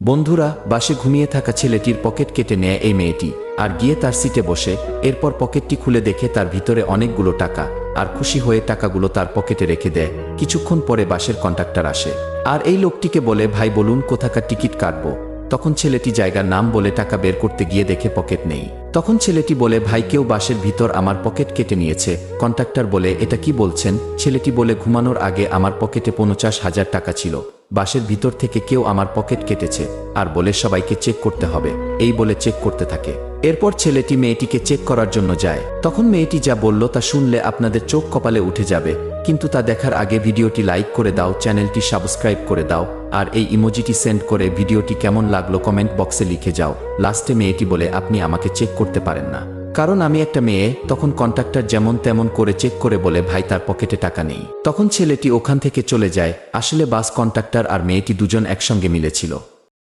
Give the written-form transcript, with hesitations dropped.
বন্ধুরা, বাসে ঘুমিয়ে থাকা ছেলেটির পকেট কেটে নেয় এই মেয়েটি আর গিয়ে তার সিটে বসে। এরপর পকেটটি খুলে দেখে তার ভিতরে অনেকগুলো টাকা, আর খুশি হয়ে টাকাগুলো তার পকেটে রেখে দেয়। কিছুক্ষণ পরে বাসের কন্ডাক্টর আসে আর এই লোকটিকে বলে, ভাই বলুন কোথাকার টিকিট কাটবো। তখন ছেলেটি জায়গার নাম বলে টাকা বের করতে গিয়ে দেখে পকেট নেই। তখন ছেলেটি বলে, ভাই কেউ বাসের ভিতর আমার পকেট কেটে নিয়েছে। কন্ডাক্টর বলে, এটা কি বলছেন? ছেলেটি বলে, ঘুমানোর আগে আমার পকেটে 50,000 টাকা ছিল, বাসের ভিতর থেকে কেউ আমার পকেট কেটেছে আর বলে সবাইকে চেক করতে হবে। এই বলে চেক করতে থাকে। এরপর ছেলেটি মেয়েটিকে চেক করার জন্য যায়। তখন মেয়েটি যা বলল তা শুনলে আপনাদের চোখ কপালে উঠে যাবে। কিন্তু তা দেখার আগে ভিডিওটি লাইক করে দাও, চ্যানেলটি সাবস্ক্রাইব করে দাও, আর এই ইমোজিটি সেন্ড করে ভিডিওটি কেমন লাগলো কমেন্ট বক্সে লিখে যাও। লাস্টে মেয়েটি বলে, আপনি আমাকে চেক করতে পারেন না, কারণ আমি একটা মেয়ে। তখন কন্ট্রাক্টর যেমন তেমন করে চেক করে বলে, ভাই তার পকেটে টাকা নেই। তখন ছেলেটি ওখান থেকে চলে যায়। আসলে বাস কন্ট্রাক্টর আর মেয়েটি দুজন একসঙ্গে মিলেছিল।